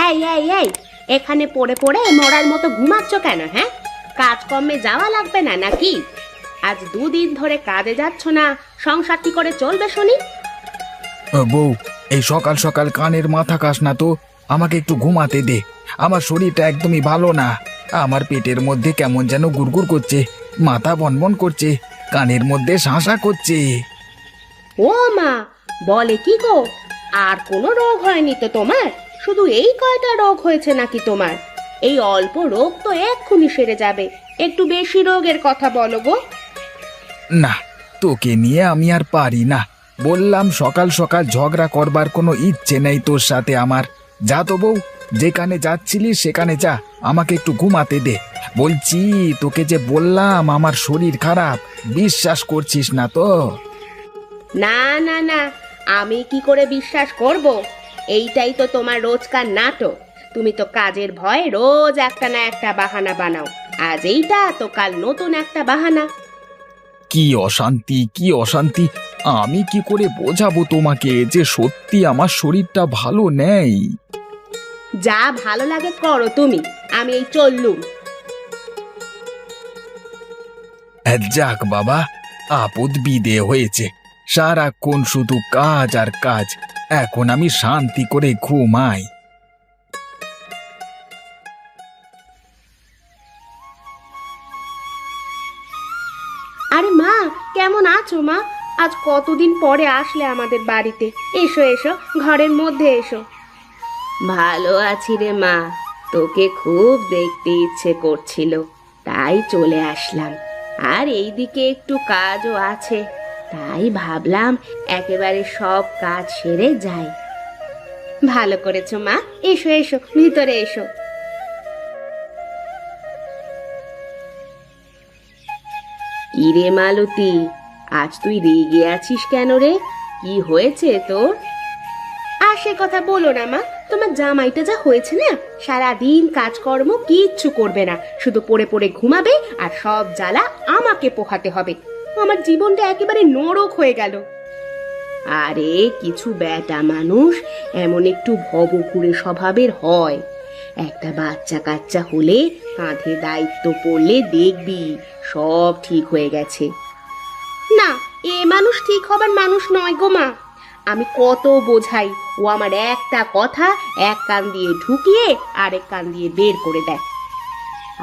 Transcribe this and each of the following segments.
এই এই এই, এখানে পড়ে পড়ে মরার মতো ঘুমাচ্ছ কেন? হ্যাঁ, কাজকর্মে যাওয়া লাগবে না নাকি? আজ 2 দিন ধরে কাজে যাচ্ছ না, সংসার কি করে চলবে শুনি? বউ, এই সকাল সকাল কানের মাথা কাস না তো, আমাকে একটু ঘুমাতে দে। আমার শরীরটা একদমই ভালো না। আমার পেটের মধ্যে কেমন যেন গুড়গুড় করছে, মাথা বনবন করছে, কানের মধ্যে শাঁসা করছে। ও মা, বলে কি গো? আর কোনো রোগ হয়নি তো তোমার? শুধু এই কয়টা রোগ হয়েছে নাকি তোমার? এই অল্প রোগ তো এক্ষুনি সেরে যাবে, একটু বেশি রোগের কথা বলো গো। না, তোকে নিয়ে আমি আর পারি না। বললাম সকাল সকাল ঝগড়া করবার কোনো ইচ্ছে নেই তোর সাথে আমার। যা তো বউ, যেখানে যাচ্ছিলি সেখানে যা, আমাকে একটু ঘুমাতে দে। বলছি তোকে যে বললাম আমার শরীর খারাপ, বিশ্বাস করছিস না তো? না না না, আমি কি করে বিশ্বাস করব? এইটাই তো তোমার রোজকার নাটক। তুমি তো কাজের ভয়ে রোজ একটা না একটা বাহানা বানাও। আজ এইটা তো কাল নতুন একটা বাহানা। কি অশান্তি, কি অশান্তি! আমি কি করে বোঝাবো তোমাকে যে সত্যি আমার শরীরটা ভালো নেই? যা ভালো লাগে করো তুমি, আমি এই চললুম। যাক বাবা, আপদ বিদে হয়েছে। সারাক্ষণ শুধু কাজ আর কাজ। এখন আমি শান্তি করে ঘুমাই। আরে মা, কেমন আছো মা? আজ কতদিন পরে আসলে আমাদের বাড়িতে। এসো এসো, ঘরের মধ্যে এসো। ভালো আছি রে মা, তোকে খুব দেখতে ইচ্ছে করছিল, তাই চলে আসলাম। আর এইদিকে একটু কাজও আছে, তাই ভাবলাম একেবারে সব কাজ সেরে যাই। ভালো করেছো মা, এসো এসো, ভিতরে এসো। কিরে মালতী, আজ তুই রেগে আছিস কেন রে? কি হয়েছে তোর? আর সে কথা বলো না মা, তোমার জামাইটা যা হয়েছে না, সারাদিন কাজকর্ম কিচ্ছু করবে না, শুধু পড়ে পড়ে ঘুমাবে আর সব জ্বালা আমাকে পোহাতে হবে। আমার জীবনটা একেবারে নরক হয়ে গেল। আরে কিছু বেটা মানুষ এমন একটু ভবঘুরে স্বভাবের হয়। একটা বাচ্চা কাচ্চা হলে কাঁধে দায়িত্ব পড়লে দেখবি সব ঠিক হয়ে গেছে। না, এ মানুষ ঠিক হবার মানুষ নয় গো মা। আমি কত বোঝাই, ও আমার একটা কথা এক কান দিয়ে ঢুকিয়ে আরেক কান দিয়ে বের করে দেয়।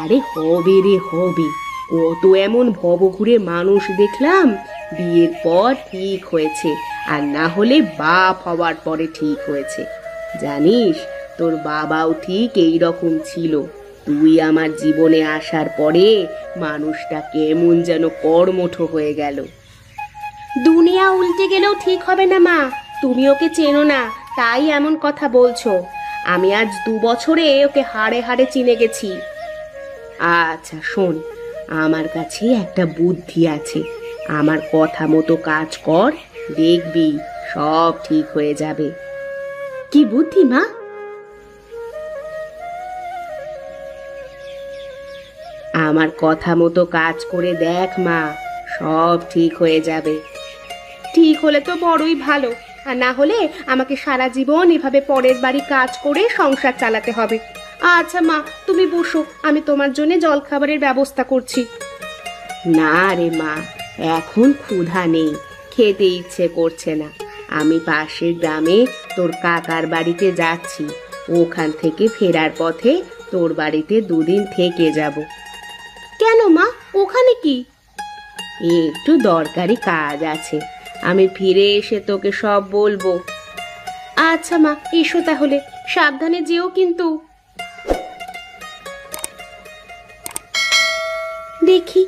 আরে হবে রে হবে, কত এমন ভবঘুরে মানুষ দেখলাম, বিয়ের পর ঠিক হয়েছে, আর না হলে বাপ হওয়ার পরে ঠিক হয়েছে। জানিস, তোর বাবাও ঠিক এই রকম ছিল। তুই আমার জীবনে আসার পরে মানুষটা কেমন যেন কর্মঠ হয়ে গেল। দুনিয়া উল্টে গেলেও ঠিক হবে না মা, তুমি ওকে চেনো না তাই এমন কথা বলছো। আমি আজ 2 বছরে ওকে হাড়ে হাড়ে চিনে গেছি। আচ্ছা শোন, আমার কাছে একটা বুদ্ধি আছে, আমার কথা মতো কাজ কর, দেখবি সব ঠিক হয়ে যাবে। কি বুদ্ধি মা? আমার কথা মতো কাজ করে দেখ মা, সব ঠিক হয়ে যাবে। ঠিক হলে তো বড়ই ভালো, আর না হলে আমাকে সারা জীবন এভাবে পরের বাড়ি কাজ করে সংসার চালাতে হবে। আচ্ছা মা, তুমি বসো, আমি তোমার জন্য জলখাবারের ব্যবস্থা করছি। না রে মা, এখন ক্ষুধা নেই, খেতে ইচ্ছে করছে না। আমি পাশের গ্রামে তোর কাকার বাড়িতে যাচ্ছি, ওখান থেকে ফেরার পথে তোর বাড়িতে 2 দিন থেকে যাব। কেন মা, ওখানে কি? একটু দরকারি কাজ আছে, আমি ফিরে এসে তোকে সব বলবো। আচ্ছা মা, এসো তাহলে, সাবধানে যেও কিন্তু। দেখি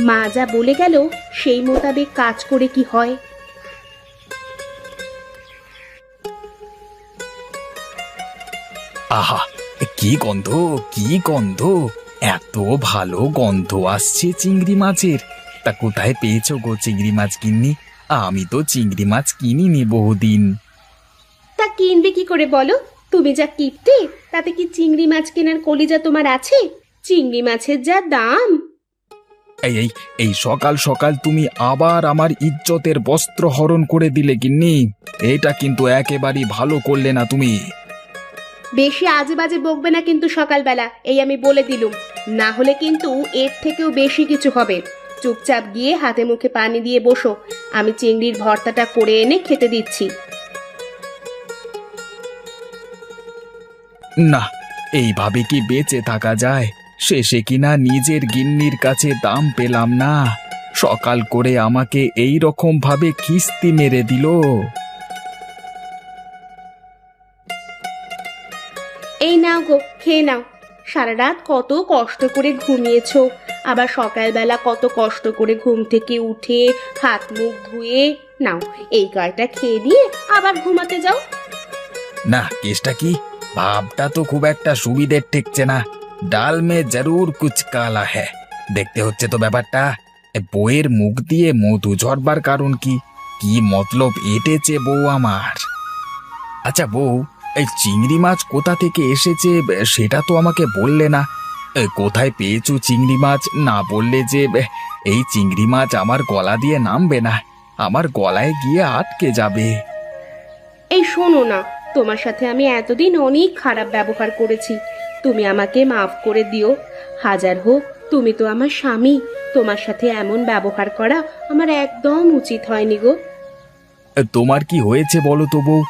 মা যা বলে গেল সেই মোতাবেক কাজ করে কি হয়। আহা, কি গন্ধ, কি গন্ধ! এত ভালো গন্ধ আসছে চিংড়ি মাছের। তা কোথায় পেয়েছো গো চিংড়ি মাছ গিন্নি? আমি তো চিংড়ি মাছ কিনিনি বহুদিন। তা কিনবে কি করে বলো? তুমি যা কিপটে, তাতে কি চিংড়ি মাছ কেনার কলিজা তোমার আছে? চিংড়ি মাছের যা দাম! এই এই এই সকাল সকাল তুমি আবার আমার ইজ্জতের বস্ত্র হরণ করে দিলে গিন্নি। এটা কিন্তু একেবারেই ভালো করলে না তুমি। বেশি আজে বাজে বকবে না কিন্তু সকালবেলা, এই আমি বলে দিলুম। না হলে কিন্তু এর থেকেও বেশি কিছু হবে। চুপচাপ গিয়ে হাতে মুখে পানি দিয়ে বসো, আমি চিংড়ির ভর্তাটা করে এনে খেতে দিচ্ছি। না, এইভাবে কি বেঁচে থাকা যায়? শেষে কিনা নিজের গিন্নির কাছে দাম পেলাম না, সকাল করে আমাকে এই রকম ভাবে খিস্তি মেরে দিল। এই নাও গো, খেয়ে নাও। সারা রাত কত কষ্ট করে ঘুমিয়েছো, আবার সকালবেলা কত কষ্ট করে ঘুম থেকে উঠে হাত মুখ ধুয়ে নাও, এই কয়টা খেয়ে দিয়ে আবার ঘুমাতে যাও। না, কেসটা কি? ভাবটা তো খুব একটা সুবিধের ঠেকছে না। ডাল মে জরুর কুছ কালা হ্যায়। দেখতে হচ্ছে তো ব্যাপারটা। বউয়ের মুখ দিয়ে মধু ঝরবার কারণ কি? কি মতলব এঁটেছে বউ আমার? আচ্ছা বউ, এই চিংড়ি মাছ কোথা থেকে এসেছে সেটা তো আমাকে বললে না। কোথায় পেয়েছো চিংড়ি মাছ না বললে যে এই চিংড়ি মাছ আমার গলা দিয়ে নামবে না, আমার গলায় গিয়ে আটকে যাবে। এই শোনো না, তোমার সাথে আমি এতদিন অনেক খারাপ ব্যবহার করেছি, তুমি আমাকে মাফ করে দিও। হাজার হোক তুমি তো আমার স্বামী, তোমার সাথে এমন ব্যবহার করা আমার একদম উচিত হয়নি গো। তোমার কি হয়েছে বলো তো বউ?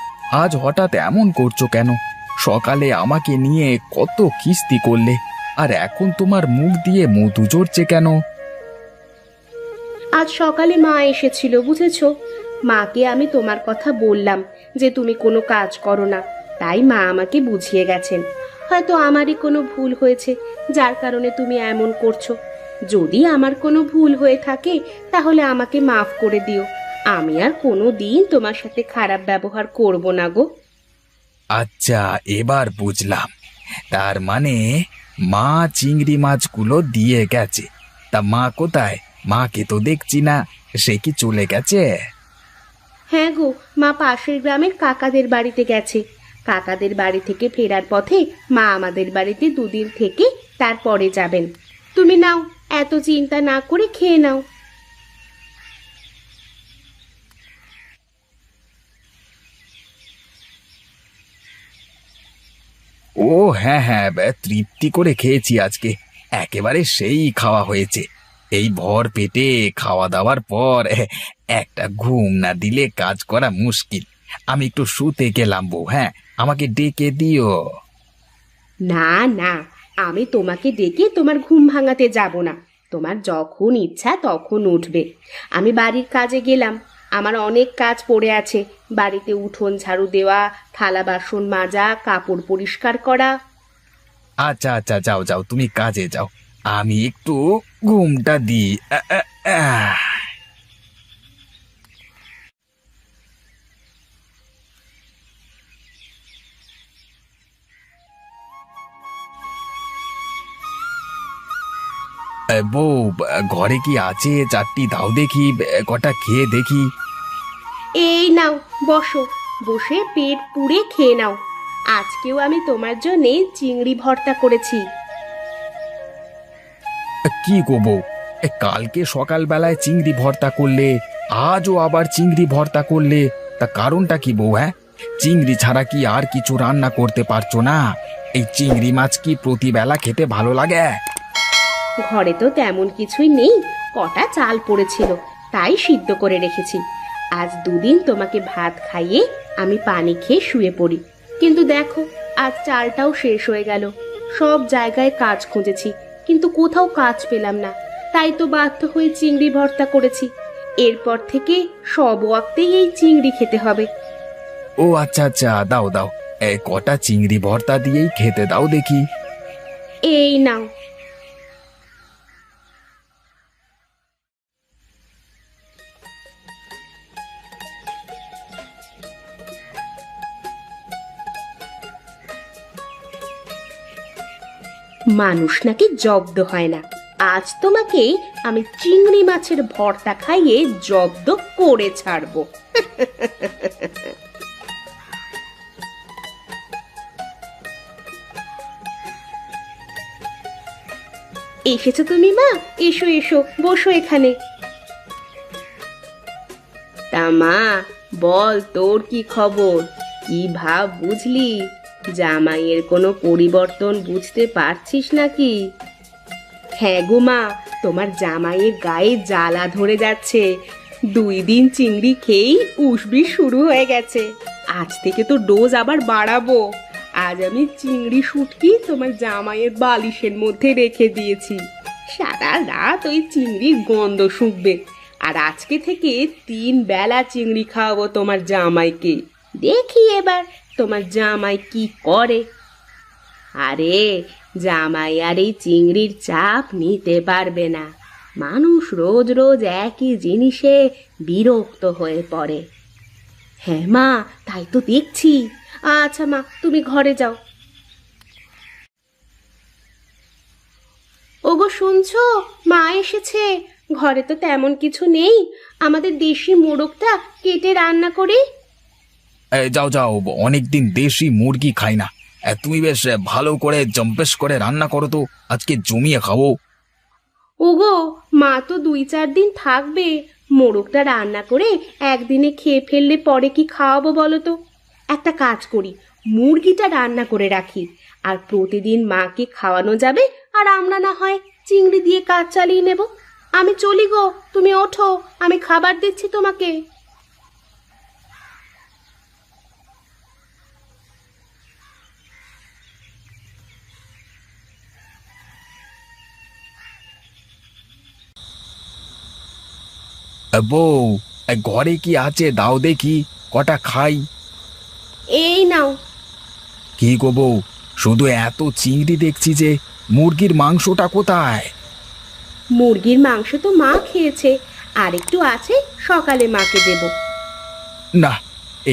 আজ হঠাৎ এমন করছো কেন? সকালে আমাকে নিয়ে কত কিস্তি করলে, আর এখন তোমার মুখ দিয়ে মধু ঝরছে কেন? আজ সকালে মা এসেছিল, বুঝেছো? মাকে আমি তোমার কথা বললাম যে তুমি কোনো কাজ করো না, তাই মা আমাকে বুঝিয়ে গেছেন। হয়তো আমারই কোনো ভুল হয়েছে, যার কারণে তুমি এমন করছো। যদি আমার কোনো ভুল হয়ে থাকে তাহলে আমাকে মাফ করে দিও, আমি আর কোনো দিন তোমার সাথে খারাপ ব্যবহার করব না গো। আচ্ছা, এবার বুঝলাম। তার মানে মা চিংড়ি মাছগুলো দিয়ে গেছে। তা মা কোথায়? মাকে তো দেখছি না, সে কি চলে গেছে? হ্যাঁ গো, মা পাশের গ্রামের কাকাদের বাড়িতে গেছে। কাকাদের বাড়ি থেকে ফেরার পথে মা আমাদের বাড়িতে দুদিন থেকে তারপরে যাবেন। তুমি নাও, এত চিন্তা না করে খেয়ে নাও। ও হ্যাঁ হ্যাঁ, তৃপ্তি করে খেয়েছি আজকে। একেবারে সেই খাওয়া হয়েছে। এই ভর পেটে খাওয়া দাওয়ার পর একটা ঘুম না দিলে কাজ করা মুশকিল। আমি একটু শুতে গেলাম বউ, হ্যাঁ, আমাকে ডেকে দিও। না না, আমি তোমাকে ডেকে তোমার ঘুম ভাঙাতে যাব না। তোমার যখন ইচ্ছা তখন উঠবে। আমি বাড়ির কাজে গেলাম, আমার অনেক কাজ পড়ে আছে। বাড়িতে উঠোন ঝাড়ু দেওয়া, থালা বাসন মাজা, কাপড় পরিষ্কার করা। আচ্ছা আচ্ছা, যাও যাও, তুমি কাজে যাও, আমি একটু ঘুমটা দিই। আহ। বউ, ঘরে কি আছে? চারটি দাও দেখি, কটা খেয়ে দেখি। এই নাও, বসো, বসে পেট পুড়ে খেয়ে নাও। আজকেও আমি তোমার জন্যে চিংড়ি ভর্তা করেছি। কি গো বউ, কালকে সকালবেলায় চিংড়ি ভর্তা করলে, আজও আবার চিংড়ি ভর্তা করলে, তা কারণটা কি বউ? হ্যাঁ, চিংড়ি ছাড়া কি আর কিছু রান্না করতে পারছো না? এই চিংড়ি মাছ কি প্রতিবেলা খেতে ভালো লাগে? ঘরে তো তেমন কিছুই নেই, কটা চাল পড়েছিল, তাই সিদ্ধ করে রেখেছি। আজ দুদিন তোমাকে ভাত খাইয়ে আমি পানি খেয়ে শুয়ে পড়ি, কিন্তু দেখো আজ চালটাও শেষ হয়ে গেল। সব জায়গায় কাজ খুঁজেছি, কিন্তু কোথাও কাজ পেলাম না, তাই তো বাধ্য হয়ে চিংড়ি ভর্তা করেছি। এরপর থেকে সব ওয়াক্তেই এই চিংড়ি খেতে হবে। ও আচ্ছা আচ্ছা, দাও দাও, কটা চিংড়ি ভর্তা দিয়েই খেতে দাও দেখি। এই নাও। মানুষ নাকি জব্দ হয় না, আজ তোমাকে আমি চিংড়ি মাছের ভর্তা খাইয়ে জব্দ করে ছাড়বো। এসেছো তুমি মা? এসো এসো, বসো এখানে। তা মা, বল তোর কি খবর? কি ভাব বুঝলি? জামাইয়ের কোনো পরিবর্তন বুঝতে পারছিস নাকি? হ্যাঁ গো মা, তোমার জামাইয়ের গায়ে জ্বালা ধরে যাচ্ছে। 2 দিন চিংড়ি খেয়েই উসবি শুরু হয়ে গেছে। আজ থেকে তো ডোজ আবার বাড়াবো। আজ আমি চিংড়ি শুটকি তোমার জামাইয়ের বালিশের মধ্যে রেখে দিয়েছি। সারা রাত ওই চিংড়ির গন্ধ শুঁকবে। আর আজকে থেকে 3 বেলা চিংড়ি খাওয়াবো তোমার জামাইকে। দেখি এবার তোমার জামাই কি করে। আরে জামাই আর এই চিংড়ির চাপ নিতে পারবে না। মানুষ রোজ রোজ একই জিনিসে বিরক্ত হয়ে পড়ে। হ্যাঁ মা, তাই তো দেখছি। আচ্ছা মা, তুমি ঘরে যাও। ওগো শুনছো, মা এসেছে। ঘরে তো তেমন কিছু নেই, আমাদের দেশি মোড়কটা কেটে রান্না করি। যাও যাও, অনেকদিন দেশি মুরগি খাই না। তুমি বেশ ভালো করে জম্পেশ করে রান্না করো তো, আজকে জমিয়ে খাবো। ওগো, মা তো 2-4 দিন থাকবে। মোড়কটা রান্না করে একদিনে খেয়ে ফেললে পরে কি খাওয়াবো বলো তো? একটা কাজ করি, মুরগিটা রান্না করে রাখি। আর প্রতিদিন মাকে খাওয়ানো যাবে, আর আমরা না হয় চিংড়ি দিয়ে কাজ চালিয়ে নেব। আমি চলি গো, তুমি ওঠো, আমি খাবার দিচ্ছি তোমাকে। বউ, ঘরে কি আছে দাও দেখি, কটা খাই। এই নাও। কি গো বউ, শুধু এত চিংড়ি দেখছি যে, মুরগির মাংসটা কোথায়? মুরগির মাংস তো মা খেয়েছে, আর একটু আছে, সকালে মাকে দেব। না,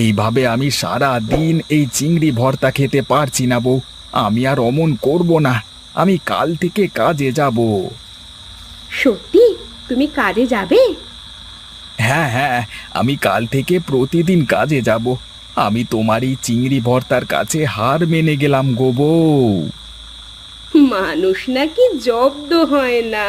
এইভাবে আমি সারা দিন এই চিংড়ি ভর্তা খেতে পারছি না বউ। আমি আর অমন করব না, আমি কাল থেকে কাজে যাব। সত্যি তুমি কাজে যাবে? হ্যাঁ হ্যাঁ, আমি কাল থেকে প্রতিদিন কাজে যাব। আমি তোমার এই চিংড়ি ভর্তার কাছে হার মেনে গেলাম গো বউ। মানুষ নাকি জব্দ হয় না।